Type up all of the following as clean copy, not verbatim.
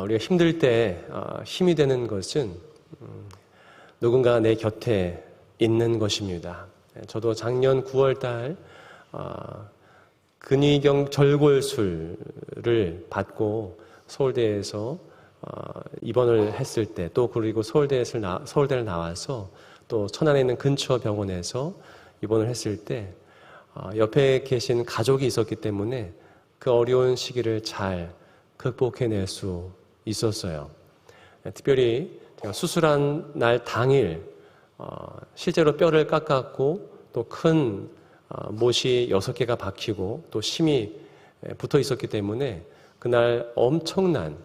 우리가 힘들 때 힘이 되는 것은 누군가 내 곁에 있는 것입니다. 저도 작년 9월 달 근위경 절골술을 받고 서울대에서 입원을 했을 때, 또 그리고 서울대를 나와서 또 천안에 있는 근처 병원에서 입원을 했을 때 옆에 계신 가족이 있었기 때문에 그 어려운 시기를 잘 극복해낼 수 있었어요. 특별히 제가 수술한 날 당일 실제로 뼈를 깎았고 또 큰 못이 6개가 박히고 또 심이 붙어 있었기 때문에 그날 엄청난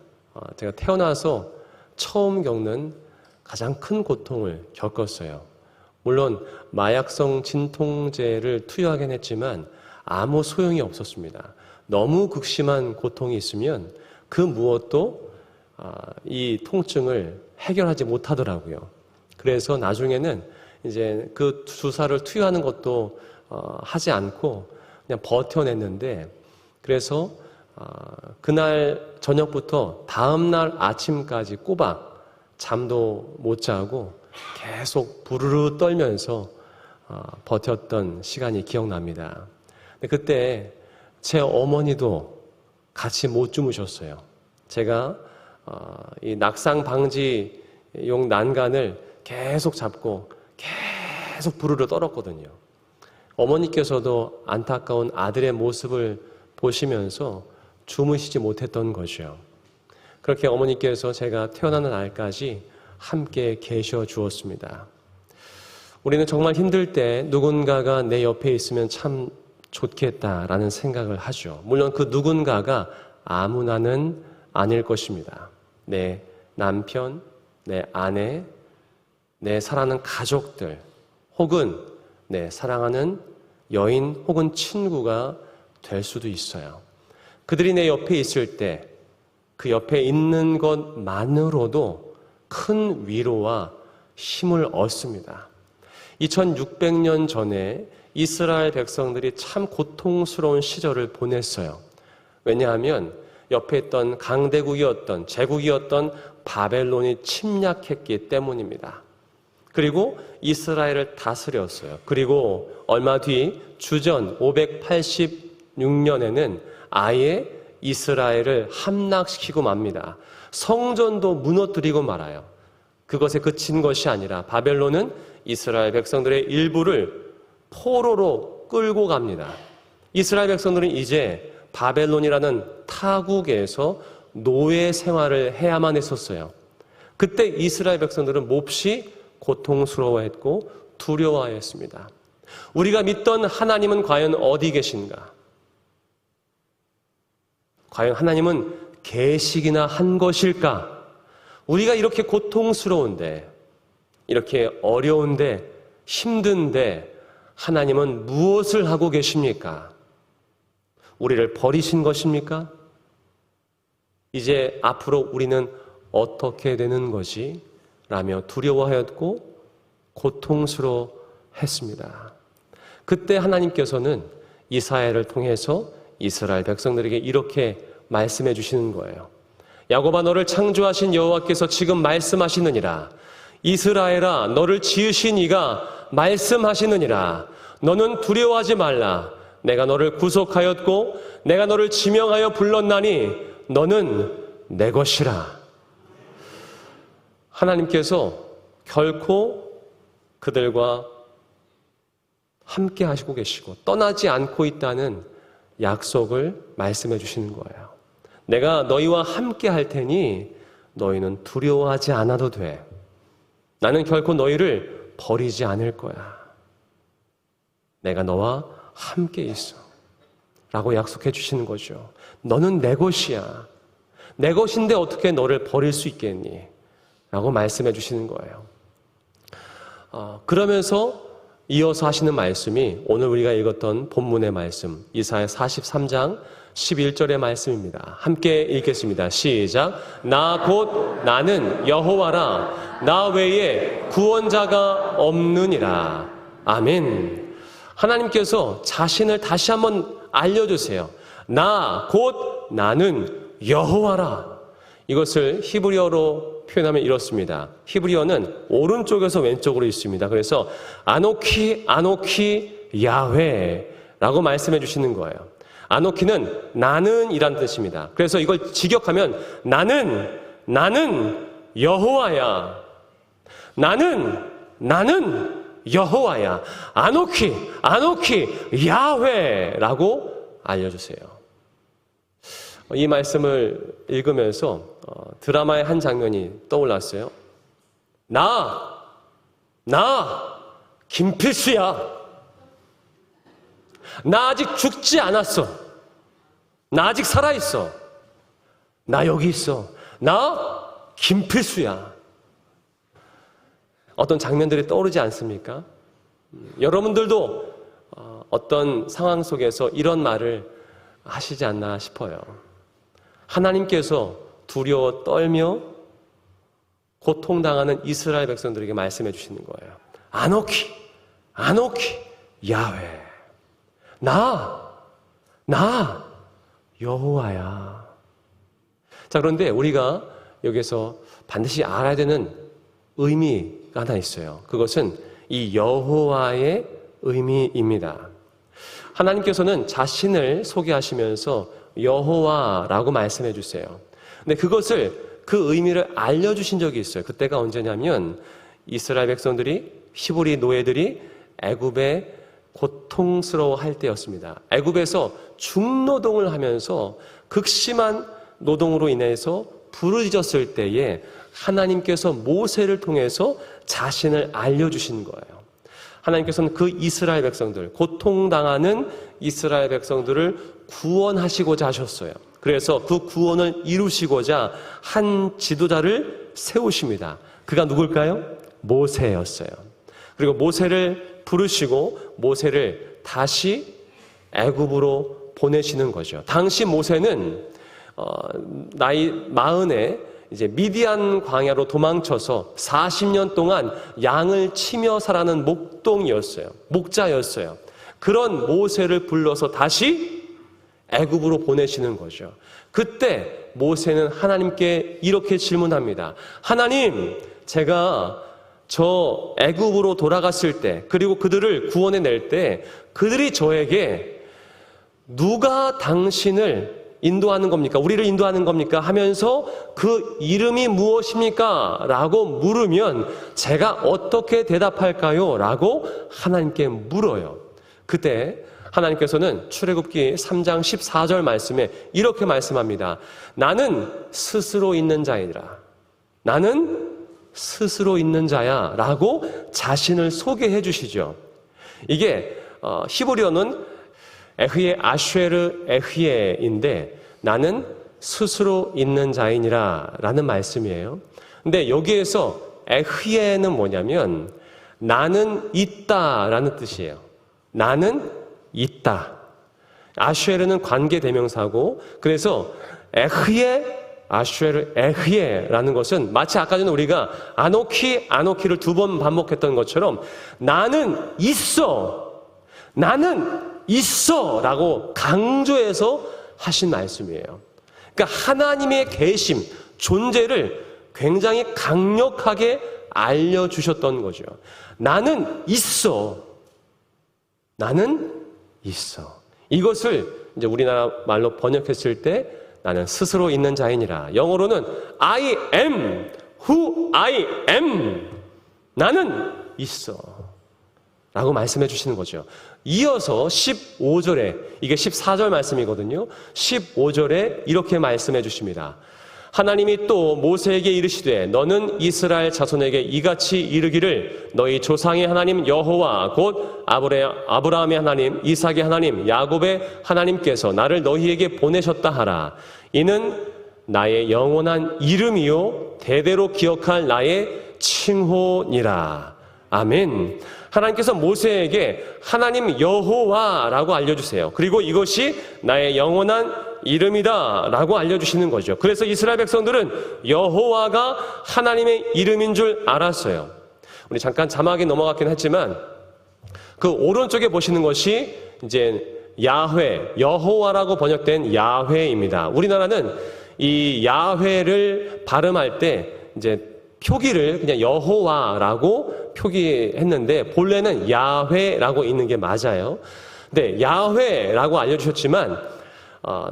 제가 태어나서 처음 겪는 가장 큰 고통을 겪었어요. 물론 마약성 진통제를 투여하긴 했지만 아무 소용이 없었습니다. 너무 극심한 고통이 있으면 그 무엇도 이 통증을 해결하지 못하더라고요. 그래서 나중에는 이제 그 주사를 투여하는 것도 하지 않고 그냥 버텨냈는데, 그래서 그날 저녁부터 다음날 아침까지 꼬박 잠도 못 자고 계속 부르르 떨면서 버텼던 시간이 기억납니다. 근데 그때 제 어머니도 같이 못 주무셨어요. 제가 이 낙상 방지용 난간을 계속 잡고 계속 부르르 떨었거든요. 어머니께서도 안타까운 아들의 모습을 보시면서 주무시지 못했던 거죠. 그렇게 어머니께서 제가 태어나는 날까지 함께 계셔 주었습니다. 우리는 정말 힘들 때 누군가가 내 옆에 있으면 참 좋겠다라는 생각을 하죠. 물론 그 누군가가 아무나는 아닐 것입니다. 내 남편, 내 아내, 내 사랑하는 가족들, 혹은 내 사랑하는 여인 혹은 친구가 될 수도 있어요. 그들이 내 옆에 있을 때 그 옆에 있는 것만으로도 큰 위로와 힘을 얻습니다. 2600년 전에 이스라엘 백성들이 참 고통스러운 시절을 보냈어요. 왜냐하면 옆에 있던 강대국이었던 제국이었던 바벨론이 침략했기 때문입니다. 그리고 이스라엘을 다스렸어요. 그리고 얼마 뒤 주전 586년에는 아예 이스라엘을 함락시키고 맙니다. 성전도 무너뜨리고 말아요. 그것에 그친 것이 아니라 바벨론은 이스라엘 백성들의 일부를 포로로 끌고 갑니다. 이스라엘 백성들은 이제 바벨론이라는 타국에서 노예 생활을 해야만 했었어요. 그때 이스라엘 백성들은 몹시 고통스러워했고 두려워했습니다. 우리가 믿던 하나님은 과연 어디 계신가? 과연 하나님은 계시기나 한 것일까? 우리가 이렇게 고통스러운데, 이렇게 어려운데, 힘든데 하나님은 무엇을 하고 계십니까? 우리를 버리신 것입니까? 이제 앞으로 우리는 어떻게 되는 것이? 라며 두려워하였고 고통스러워했습니다. 그때 하나님께서는 이사야를 통해서 이스라엘 백성들에게 이렇게 말씀해 주시는 거예요. 야곱아, 너를 창조하신 여호와께서 지금 말씀하시느니라. 이스라엘아, 너를 지으신 이가 말씀하시느니라. 너는 두려워하지 말라. 내가 너를 구속하였고 내가 너를 지명하여 불렀나니 너는 내 것이라. 하나님께서 결코 그들과 함께 하시고 계시고 떠나지 않고 있다는 약속을 말씀해 주시는 거예요. 내가 너희와 함께 할 테니 너희는 두려워하지 않아도 돼. 나는 결코 너희를 버리지 않을 거야. 내가 너와 함께 있어. 라고 약속해 주시는 거죠. 너는 내 것이야. 내 것인데 어떻게 너를 버릴 수 있겠니? 라고 말씀해 주시는 거예요. 그러면서 이어서 하시는 말씀이 오늘 우리가 읽었던 본문의 말씀, 이사야 43장 11절의 말씀입니다. 함께 읽겠습니다. 시작. 나 곧 나는 여호와라. 나 외에 구원자가 없느니라. 아멘. 하나님께서 자신을 다시 한번 알려주세요. 나 곧 나는 여호와라. 이것을 히브리어로 표현하면 이렇습니다. 히브리어는 오른쪽에서 왼쪽으로 있습니다. 그래서 아노키 아노키 야훼라고 말씀해 주시는 거예요. 아노키는 나는 이란 뜻입니다. 그래서 이걸 직역하면 나는 여호와야. 나는 여호와야. 아노키 야훼라고 알려주세요. 이 말씀을 읽으면서 드라마의 한 장면이 떠올랐어요. 나 김필수야. 나 아직 죽지 않았어. 나 아직 살아있어. 나 여기 있어. 나 김필수야. 어떤 장면들이 떠오르지 않습니까? 여러분들도 어떤 상황 속에서 이런 말을 하시지 않나 싶어요. 하나님께서 두려워 떨며 고통당하는 이스라엘 백성들에게 말씀해 주시는 거예요. 아노키 야훼. 나 여호와야. 자, 그런데 우리가 여기서 반드시 알아야 되는 의미가 하나 있어요. 그것은 이 여호와의 의미입니다. 하나님께서는 자신을 소개하시면서 여호와라고 말씀해 주세요. 근데 그 의미를 알려주신 적이 있어요. 그때가 언제냐면 이스라엘 백성들이, 히브리 노예들이 애굽에 고통스러워할 때였습니다. 애굽에서 중노동을 하면서 극심한 노동으로 인해서 부르짖었을 때에 하나님께서 모세를 통해서 자신을 알려주신 거예요. 하나님께서는 그 이스라엘 백성들, 고통당하는 이스라엘 백성들을 구원하시고자 하셨어요. 그래서 그 구원을 이루시고자 한 지도자를 세우십니다. 그가 누굴까요? 모세였어요. 그리고 모세를 부르시고 모세를 다시 애굽으로 보내시는 거죠. 당시 모세는 나이 40에 이제 미디안 광야로 도망쳐서 40년 동안 양을 치며 살아는 목자였어요. 그런 모세를 불러서 다시 애굽으로 보내시는 거죠. 그때 모세는 하나님께 이렇게 질문합니다. 하나님, 제가 저 애굽으로 돌아갔을 때, 그리고 그들을 구원해낼 때 그들이 저에게 누가 당신을 인도하는 겁니까? 우리를 인도하는 겁니까? 하면서 그 이름이 무엇입니까? 라고 물으면 제가 어떻게 대답할까요? 라고 하나님께 물어요. 그때 하나님께서는 출애굽기 3장 14절 말씀에 이렇게 말씀합니다. 나는 스스로 있는 자이라. 나는 스스로 있는 자야. 라고 자신을 소개해 주시죠. 이게 히브리어는 에흐예 아쉐르 에흐예인데 나는 스스로 있는 자이니라 라는 말씀이에요. 근데 여기에서 에흐예는 뭐냐면 나는 있다라는 뜻이에요. 나는 있다. 아쉐르는 관계대명사고, 그래서 에흐예 아쉐르 에흐예라는 것은 마치 아까 전에 우리가 아노키를 2번 반복했던 것처럼 나는 있어 라고 강조해서 하신 말씀이에요. 그러니까 하나님의 계심, 존재를 굉장히 강력하게 알려주셨던 거죠. 나는 있어. 이것을 이제 우리나라 말로 번역했을 때 나는 스스로 있는 자이니라. 영어로는 I am who I am. 나는 있어. 라고 말씀해 주시는 거죠. 이어서 15절에, 이게 14절 말씀이거든요. 15절에 이렇게 말씀해 주십니다. 하나님이 또 모세에게 이르시되 너는 이스라엘 자손에게 이같이 이르기를 너희 조상의 하나님 여호와 곧 아브라함의 하나님, 이삭의 하나님, 야곱의 하나님께서 나를 너희에게 보내셨다 하라. 이는 나의 영원한 이름이요 대대로 기억할 나의 칭호니라. 아멘. 하나님께서 모세에게 하나님 여호와라고 알려주세요. 그리고 이것이 나의 영원한 이름이다 라고 알려주시는 거죠. 그래서 이스라엘 백성들은 여호와가 하나님의 이름인 줄 알았어요. 우리 잠깐 자막에 넘어갔긴 했지만 그 오른쪽에 보시는 것이 이제 야훼, 여호와라고 번역된 야훼입니다. 우리나라는 이 야훼를 발음할 때 이제 표기를 그냥 여호와라고 표기했는데 본래는 야훼라고 있는 게 맞아요. 근데 야훼라고 알려주셨지만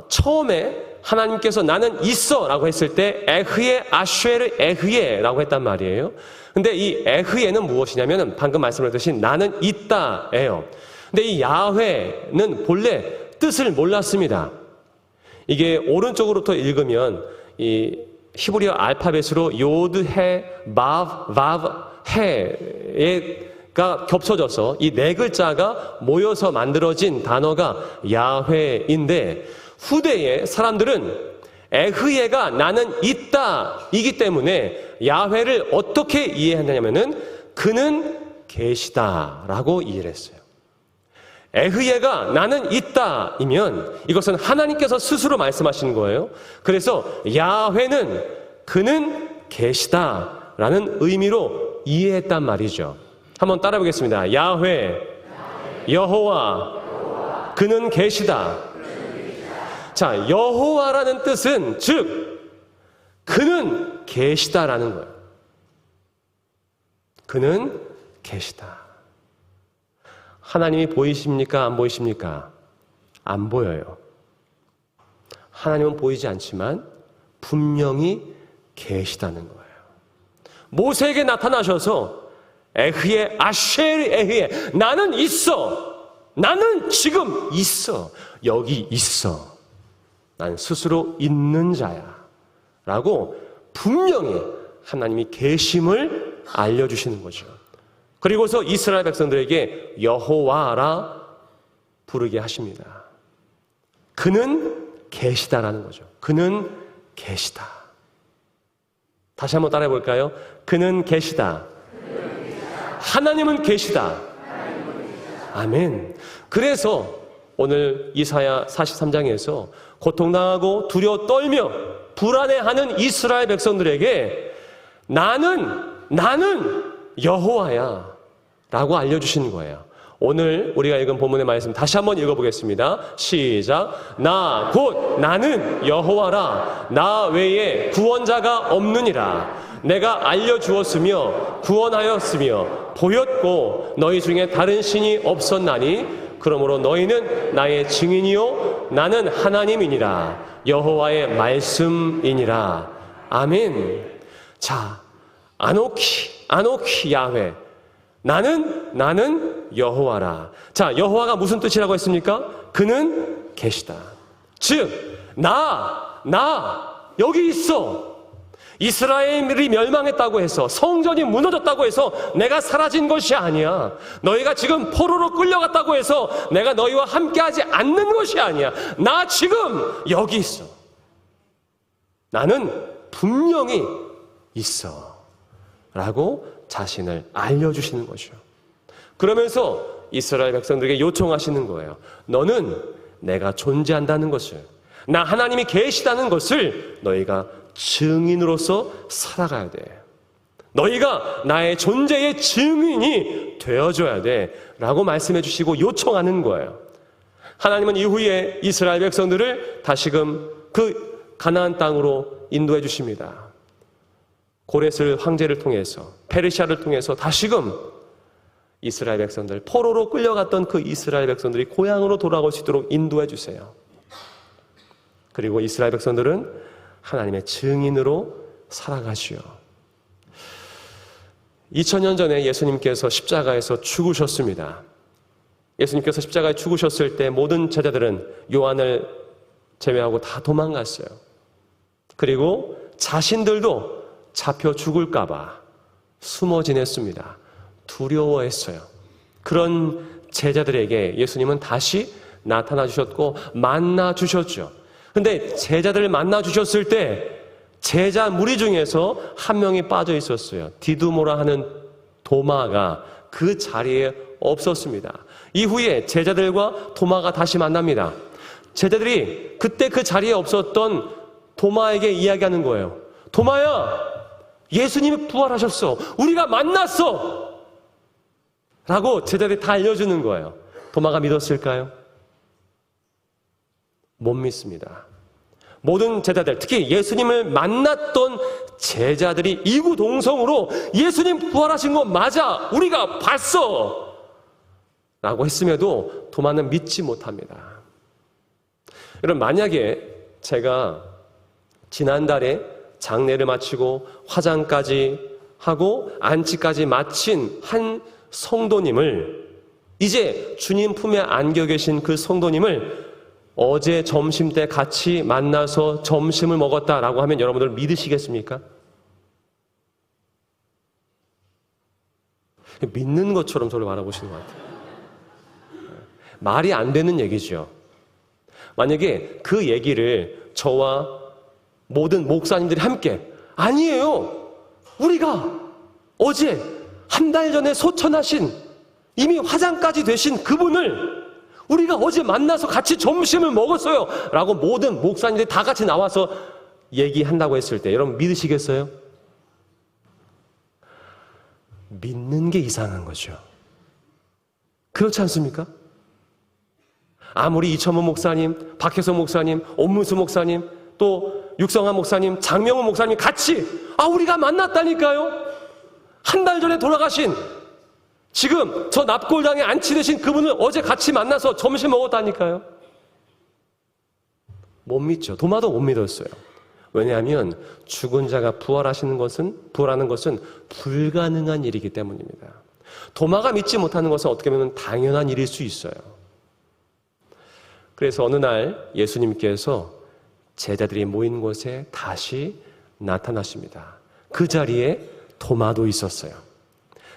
처음에 하나님께서 나는 있어라고 했을 때 에흐예 아쉐르 에흐예라고 했단 말이에요. 근데 이 에흐예는 무엇이냐면 방금 말씀드렸듯이 나는 있다예요. 근데 이 야훼는 본래 뜻을 몰랐습니다. 이게 오른쪽으로부터 읽으면 이 히브리어 알파벳으로 요드, 해, 바브, 바브, 해가 겹쳐져서 이 네 글자가 모여서 만들어진 단어가 야훼인데 후대의 사람들은 에흐예가 나는 있다 이기 때문에 야훼를 어떻게 이해하냐면은 그는 계시다라고 이해를 했어요. 에흐예가 나는 있다이면 이것은 하나님께서 스스로 말씀하시는 거예요. 그래서 야훼는 그는 계시다라는 의미로 이해했단 말이죠. 한번 따라 보겠습니다. 야훼, 여호와, 그는 계시다. 자, 여호와라는 뜻은 즉 그는 계시다라는 거예요. 그는 계시다. 하나님이 보이십니까? 안 보이십니까? 안 보여요. 하나님은 보이지 않지만 분명히 계시다는 거예요. 모세에게 나타나셔서 에흐예 아쉐르 에흐예 나는 있어. 나는 지금 있어. 여기 있어. 난 스스로 있는 자야. 라고 분명히 하나님이 계심을 알려주시는 거죠. 그리고서 이스라엘 백성들에게 여호와라 부르게 하십니다. 그는 계시다라는 거죠. 그는 계시다. 다시 한번 따라해 볼까요? 그는 계시다. 하나님은 계시다. 아멘. 그래서 오늘 이사야 43장에서 고통당하고 두려워 떨며 불안해하는 이스라엘 백성들에게 나는 여호와야 라고 알려주시는 거예요. 오늘 우리가 읽은 본문의 말씀 다시 한번 읽어보겠습니다. 시작. 나 곧 나는 여호와라. 나 외에 구원자가 없느니라. 내가 알려주었으며 구원하였으며 보였고 너희 중에 다른 신이 없었나니 그러므로 너희는 나의 증인이요 나는 하나님이니라. 여호와의 말씀이니라. 아멘. 자, 아노키 야훼. 나는 여호와라. 자, 여호와가 무슨 뜻이라고 했습니까? 그는 계시다. 즉, 나 여기 있어. 이스라엘이 멸망했다고 해서 성전이 무너졌다고 해서 내가 사라진 것이 아니야. 너희가 지금 포로로 끌려갔다고 해서 내가 너희와 함께하지 않는 것이 아니야. 나 지금 여기 있어. 나는 분명히 있어. 라고 자신을 알려주시는 거죠. 그러면서 이스라엘 백성들에게 요청하시는 거예요. 너는 내가 존재한다는 것을, 나 하나님이 계시다는 것을 너희가 증인으로서 살아가야 돼. 너희가 나의 존재의 증인이 되어줘야 돼. 라고 말씀해 주시고 요청하는 거예요. 하나님은 이후에 이스라엘 백성들을 다시금 그 가나안 땅으로 인도해 주십니다. 고레스 황제를 통해서, 페르시아를 통해서 다시금 이스라엘 백성들, 포로로 끌려갔던 그 이스라엘 백성들이 고향으로 돌아올 수 있도록 인도해 주세요. 그리고 이스라엘 백성들은 하나님의 증인으로 살아가시오. 2000년 전에 예수님께서 십자가에서 죽으셨습니다. 예수님께서 십자가에 죽으셨을 때 모든 제자들은 요한을 제외하고 다 도망갔어요. 그리고 자신들도 잡혀 죽을까봐 숨어 지냈습니다. 두려워했어요. 그런 제자들에게 예수님은 다시 나타나 주셨고 만나 주셨죠. 근데 제자들을 만나 주셨을 때 제자 무리 중에서 한 명이 빠져 있었어요. 디두모라 하는 도마가 그 자리에 없었습니다. 이후에 제자들과 도마가 다시 만납니다. 제자들이 그때 그 자리에 없었던 도마에게 이야기하는 거예요. 도마야, 예수님이 부활하셨어. 우리가 만났어. 라고 제자들이 다 알려주는 거예요. 도마가 믿었을까요? 못 믿습니다. 모든 제자들, 특히 예수님을 만났던 제자들이 이구동성으로 예수님 부활하신 거 맞아, 우리가 봤어 라고 했음에도 도마는 믿지 못합니다. 여러분, 만약에 제가 지난달에 장례를 마치고 화장까지 하고 안치까지 마친 한 성도님을, 이제 주님 품에 안겨 계신 그 성도님을 어제 점심 때 같이 만나서 점심을 먹었다라고 하면 여러분들 믿으시겠습니까? 믿는 것처럼 저를 바라보시는 것 같아요. 말이 안 되는 얘기죠. 만약에 그 얘기를 저와 모든 목사님들이 함께, 아니에요, 우리가 어제 한 달 전에 소천하신, 이미 화장까지 되신 그분을 우리가 어제 만나서 같이 점심을 먹었어요 라고 모든 목사님들이 다 같이 나와서 얘기한다고 했을 때 여러분 믿으시겠어요? 믿는 게 이상한 거죠. 그렇지 않습니까? 아무리 이천문 목사님, 박혜성 목사님, 온문수 목사님, 또 육성한 목사님, 장명훈 목사님 같이, 우리가 만났다니까요. 한 달 전에 돌아가신, 지금 저 납골당에 안치되신 그분을 어제 같이 만나서 점심 먹었다니까요. 못 믿죠. 도마도 못 믿었어요. 왜냐하면 죽은 자가 부활하는 것은 불가능한 일이기 때문입니다. 도마가 믿지 못하는 것은 어떻게 보면 당연한 일일 수 있어요. 그래서 어느 날 예수님께서 제자들이 모인 곳에 다시 나타나십니다. 그 자리에 도마도 있었어요.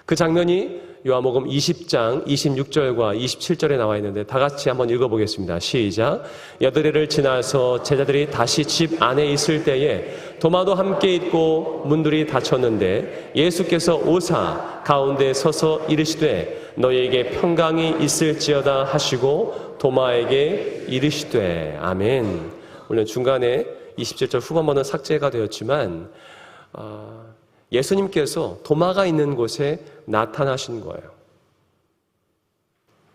그 장면이 요한복음 20장 26절과 27절에 나와 있는데 다 같이 한번 읽어보겠습니다. 시작. 여드레를 지나서 제자들이 다시 집 안에 있을 때에 도마도 함께 있고 문들이 닫혔는데 예수께서 오사 가운데 서서 이르시되 너희에게 평강이 있을지어다 하시고 도마에게 이르시되. 아멘. 물론 중간에 27절 후반부는 삭제가 되었지만 예수님께서 도마가 있는 곳에 나타나신 거예요.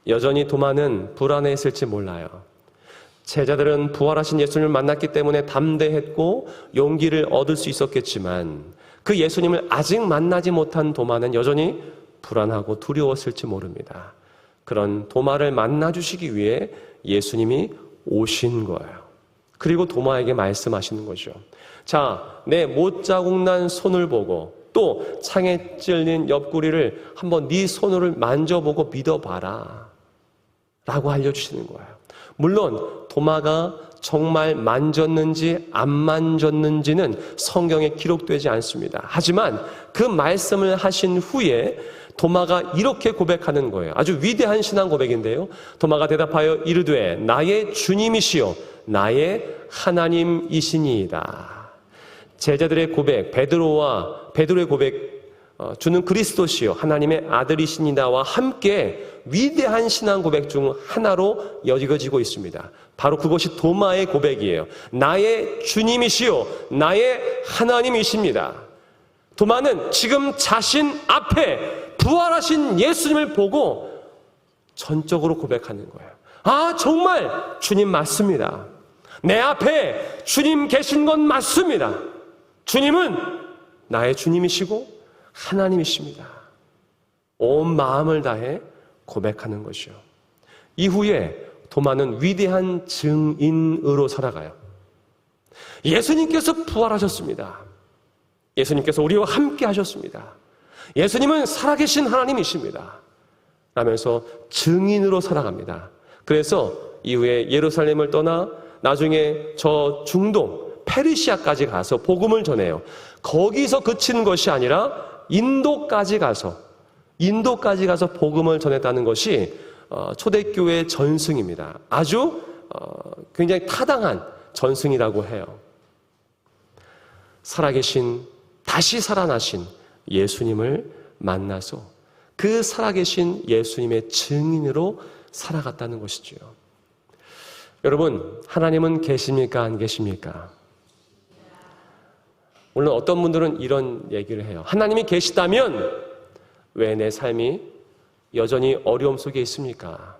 여전히 도마는 불안해했을지 몰라요. 제자들은 부활하신 예수님을 만났기 때문에 담대했고 용기를 얻을 수 있었겠지만 그 예수님을 아직 만나지 못한 도마는 여전히 불안하고 두려웠을지 모릅니다. 그런 도마를 만나주시기 위해 예수님이 오신 거예요. 그리고 도마에게 말씀하시는 거죠. 자, 내 못자국 난 손을 보고 또 창에 찔린 옆구리를 한번 네 손을 만져보고 믿어봐라 라고 알려주시는 거예요. 물론 도마가 정말 만졌는지 안 만졌는지는 성경에 기록되지 않습니다. 하지만 그 말씀을 하신 후에 도마가 이렇게 고백하는 거예요. 아주 위대한 신앙 고백인데요. 도마가 대답하여 이르되 나의 주님이시요 나의 하나님이시니이다. 제자들의 고백, 베드로의 고백, 주는 그리스도시요 하나님의 아들이시니다와 함께 위대한 신앙 고백 중 하나로 여겨지고 있습니다. 바로 그것이 도마의 고백이에요. 나의 주님이시요 나의 하나님이십니다. 도마는 지금 자신 앞에 부활하신 예수님을 보고 전적으로 고백하는 거예요. 정말 주님 맞습니다. 내 앞에 주님 계신 건 맞습니다. 주님은 나의 주님이시고 하나님이십니다. 온 마음을 다해 고백하는 것이요. 이후에 도마는 위대한 증인으로 살아가요. 예수님께서 부활하셨습니다. 예수님께서 우리와 함께 하셨습니다. 예수님은 살아계신 하나님이십니다. 라면서 증인으로 살아갑니다. 그래서 이후에 예루살렘을 떠나 나중에 저 중동 페르시아까지 가서 복음을 전해요. 거기서 그치는 것이 아니라 인도까지 가서 복음을 전했다는 것이 초대교회의 전승입니다. 아주 굉장히 타당한 전승이라고 해요. 살아계신, 다시 살아나신 예수님을 만나서 그 살아계신 예수님의 증인으로 살아갔다는 것이지요. 여러분, 하나님은 계십니까? 안 계십니까? 물론 어떤 분들은 이런 얘기를 해요. 하나님이 계시다면 왜 내 삶이 여전히 어려움 속에 있습니까?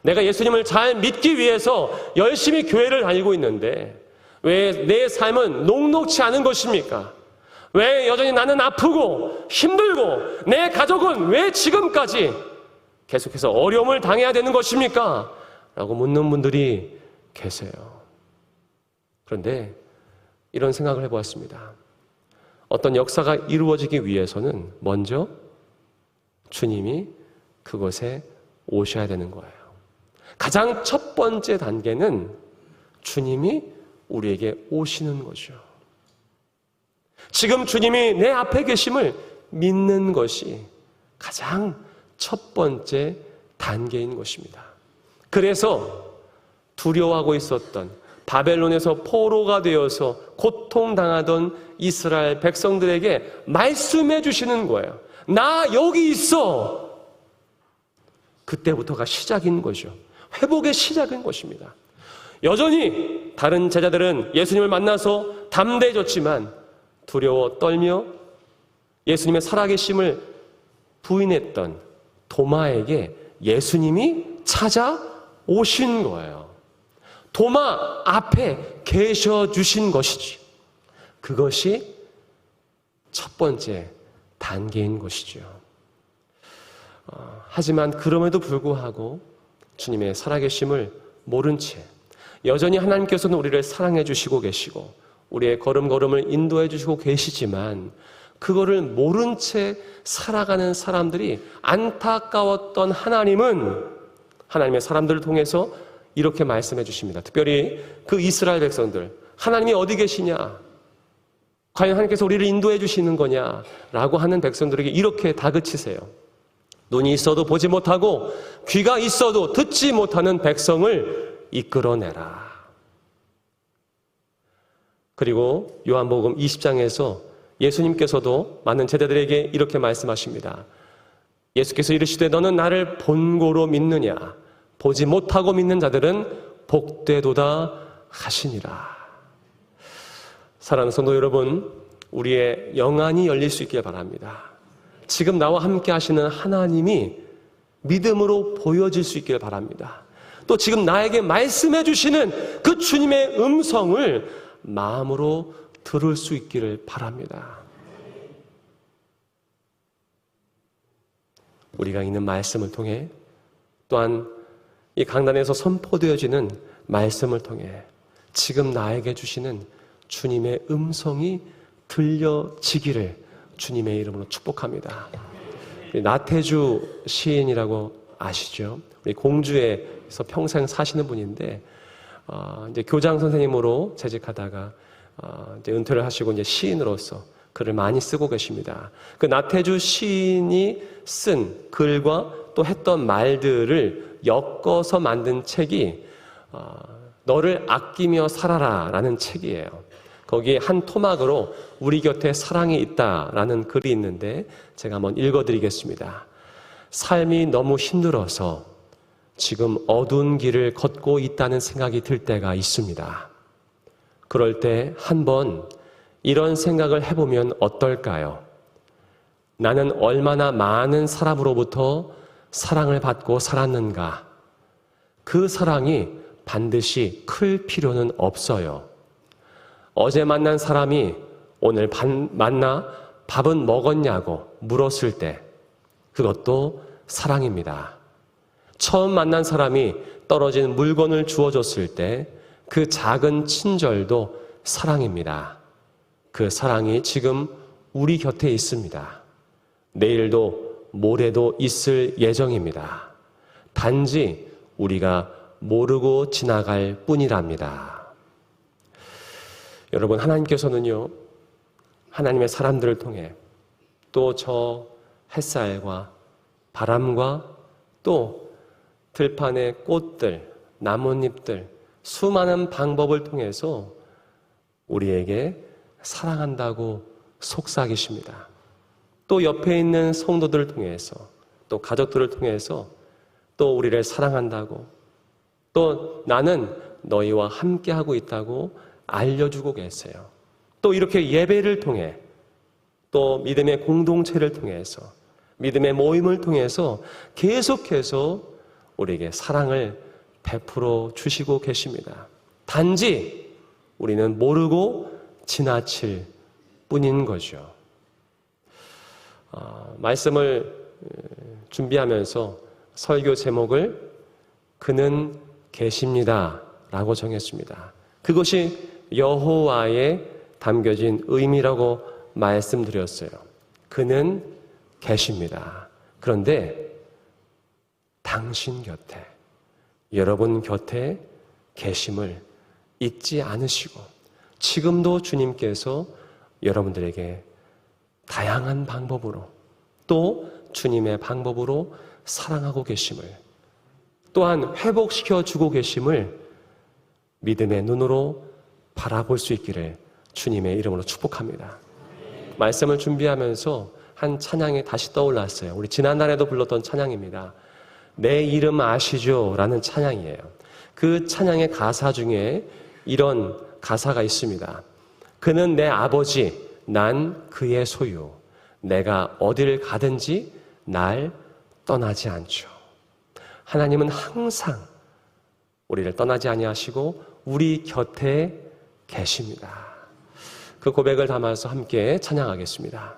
내가 예수님을 잘 믿기 위해서 열심히 교회를 다니고 있는데 왜 내 삶은 녹록치 않은 것입니까? 왜 여전히 나는 아프고 힘들고 내 가족은 왜 지금까지 계속해서 어려움을 당해야 되는 것입니까? 라고 묻는 분들이 계세요. 그런데 이런 생각을 해보았습니다. 어떤 역사가 이루어지기 위해서는 먼저 주님이 그곳에 오셔야 되는 거예요. 가장 첫 번째 단계는 주님이 우리에게 오시는 거죠. 지금 주님이 내 앞에 계심을 믿는 것이 가장 첫 번째 단계인 것입니다. 그래서 두려워하고 있었던 바벨론에서 포로가 되어서 고통당하던 이스라엘 백성들에게 말씀해 주시는 거예요. 나 여기 있어. 그때부터가 시작인 거죠. 회복의 시작인 것입니다. 여전히 다른 제자들은 예수님을 만나서 담대해졌지만 두려워 떨며 예수님의 살아계심을 부인했던 도마에게 예수님이 찾아오신 거예요. 도마 앞에 계셔 주신 것이지. 그것이 첫 번째 단계인 것이죠. 하지만 그럼에도 불구하고 주님의 살아계심을 모른 채 여전히 하나님께서는 우리를 사랑해 주시고 계시고 우리의 걸음걸음을 인도해 주시고 계시지만 그거를 모른 채 살아가는 사람들이 안타까웠던 하나님은 하나님의 사람들을 통해서 이렇게 말씀해 주십니다. 특별히 그 이스라엘 백성들, 하나님이 어디 계시냐? 과연 하나님께서 우리를 인도해 주시는 거냐? 라고 하는 백성들에게 이렇게 다그치세요. 눈이 있어도 보지 못하고 귀가 있어도 듣지 못하는 백성을 이끌어내라. 그리고 요한복음 20장에서 예수님께서도 많은 제자들에게 이렇게 말씀하십니다. 예수께서 이르시되 너는 나를 본고로 믿느냐? 보지 못하고 믿는 자들은 복되도다 하시니라. 사랑하는 성도 여러분, 우리의 영안이 열릴 수 있길 바랍니다. 지금 나와 함께 하시는 하나님이 믿음으로 보여질 수 있길 바랍니다. 또 지금 나에게 말씀해 주시는 그 주님의 음성을 마음으로 들을 수 있기를 바랍니다. 우리가 읽는 말씀을 통해 또한 이 강단에서 선포되어지는 말씀을 통해 지금 나에게 주시는 주님의 음성이 들려지기를 주님의 이름으로 축복합니다. 나태주 시인이라고 아시죠? 우리 공주에서 평생 사시는 분인데 이제 교장 선생님으로 재직하다가 이제 은퇴를 하시고 이제 시인으로서 글을 많이 쓰고 계십니다. 그 나태주 시인이 쓴 글과 또 했던 말들을 엮어서 만든 책이 너를 아끼며 살아라라는 책이에요. 거기에 한 토막으로 우리 곁에 사랑이 있다라는 글이 있는데 제가 한번 읽어드리겠습니다. 삶이 너무 힘들어서 지금 어두운 길을 걷고 있다는 생각이 들 때가 있습니다. 그럴 때 한번 이런 생각을 해보면 어떨까요? 나는 얼마나 많은 사람으로부터 사랑을 받고 살았는가? 그 사랑이 반드시 클 필요는 없어요. 어제 만난 사람이 오늘 만나 밥은 먹었냐고 물었을 때 그것도 사랑입니다. 처음 만난 사람이 떨어진 물건을 주워줬을 때 그 작은 친절도 사랑입니다. 그 사랑이 지금 우리 곁에 있습니다. 내일도 모레도 있을 예정입니다. 단지 우리가 모르고 지나갈 뿐이랍니다. 여러분, 하나님께서는요, 하나님의 사람들을 통해 또 저 햇살과 바람과 또 들판의 꽃들, 나뭇잎들, 수많은 방법을 통해서 우리에게 사랑한다고 속삭이십니다. 또 옆에 있는 성도들을 통해서, 또 가족들을 통해서 또 우리를 사랑한다고, 또 나는 너희와 함께하고 있다고 알려주고 계세요. 또 이렇게 예배를 통해, 또 믿음의 공동체를 통해서, 믿음의 모임을 통해서 계속해서 우리에게 사랑을 베풀어 주시고 계십니다. 단지 우리는 모르고 지나칠 뿐인 거죠. 말씀을 준비하면서 설교 제목을 그는 계십니다 라고 정했습니다. 그것이 여호와에 담겨진 의미라고 말씀드렸어요. 그는 계십니다. 그런데 당신 곁에, 여러분 곁에 계심을 잊지 않으시고 지금도 주님께서 여러분들에게 다양한 방법으로 또 주님의 방법으로 사랑하고 계심을 또한 회복시켜 주고 계심을 믿음의 눈으로 바라볼 수 있기를 주님의 이름으로 축복합니다. 말씀을 준비하면서 한 찬양이 다시 떠올랐어요. 우리 지난날에도 불렀던 찬양입니다. 내 이름 아시죠? 라는 찬양이에요. 그 찬양의 가사 중에 이런 가사가 있습니다. 그는 내 아버지, 난 그의 소유. 내가 어딜 가든지 날 떠나지 않죠. 하나님은 항상 우리를 떠나지 아니하시고 우리 곁에 계십니다. 그 고백을 담아서 함께 찬양하겠습니다.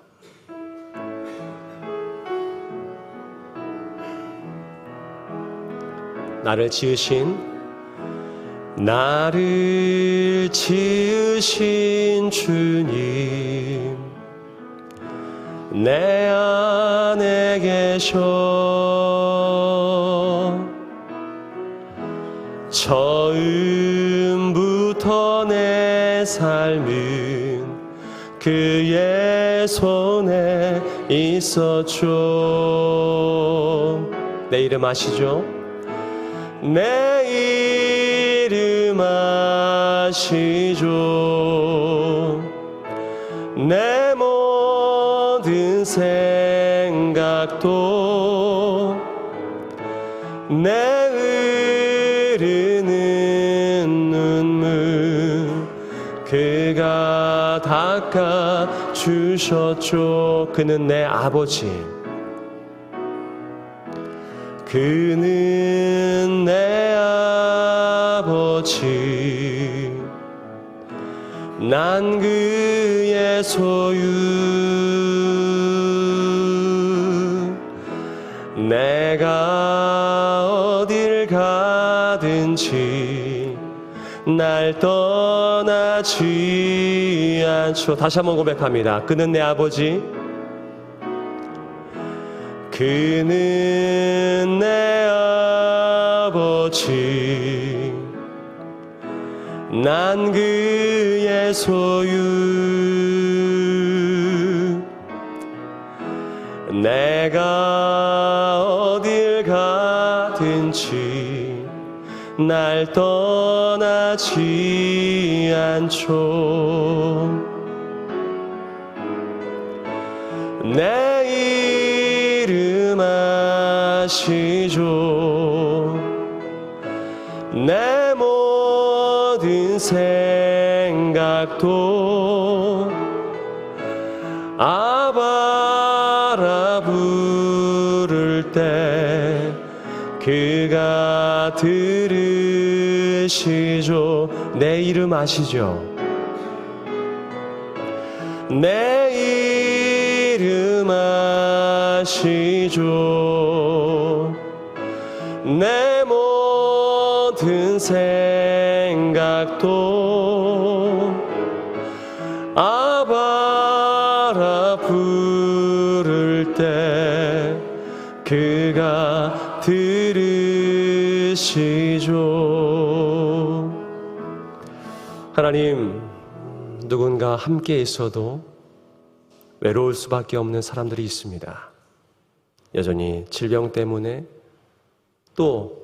나를 지으신 주님, 내 안에 계셔. 처음부터 내 삶은 그의 손에 있었죠. 내 이름 아시죠? 내 이름 아시죠? 내 모든 생각도 내 흐르는 눈물 그가 닦아주셨죠. 그는 내 아버지, 그는 내 아버지, 난 그의 소유. 내가 어딜 가든지 날 떠나지 않죠. 다시 한번 고백합니다. 그는 내 아버지, 그는 내 아버지, 난 그의 소유. 내가 어딜 가든지 날 떠나지 않죠. 내 이름 아시죠? 내 모든 생각도 아바라 부를 때 그가 들으시죠. 내 이름 아시죠? 내 이름 아시죠? 내 모든 생각도 아바라 부를 때 그가 들으시죠. 하나님, 누군가 함께 있어도 외로울 수밖에 없는 사람들이 있습니다. 여전히 질병 때문에 또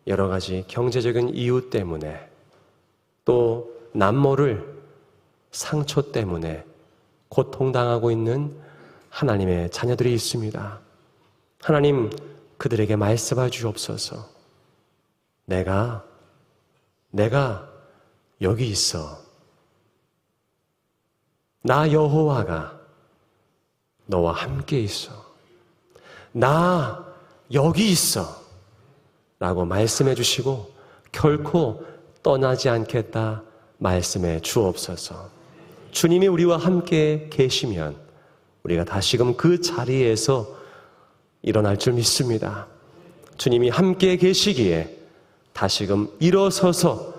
여러 가지 경제적인 이유 때문에 또 남모를 상처 때문에 고통당하고 있는 하나님의 자녀들이 있습니다. 하나님, 그들에게 말씀해 주옵소서. 내가 여기 있어. 나 여호와가 너와 함께 있어. 나 여기 있어. 라고 말씀해 주시고 결코 떠나지 않겠다 말씀해 주옵소서. 주님이 우리와 함께 계시면 우리가 다시금 그 자리에서 일어날 줄 믿습니다. 주님이 함께 계시기에 다시금 일어서서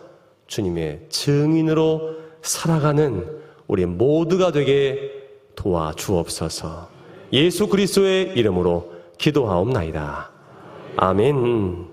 주님의 증인으로 살아가는 우리 모두가 되게 도와주옵소서. 예수 그리스도의 이름으로 기도하옵나이다. 아멘.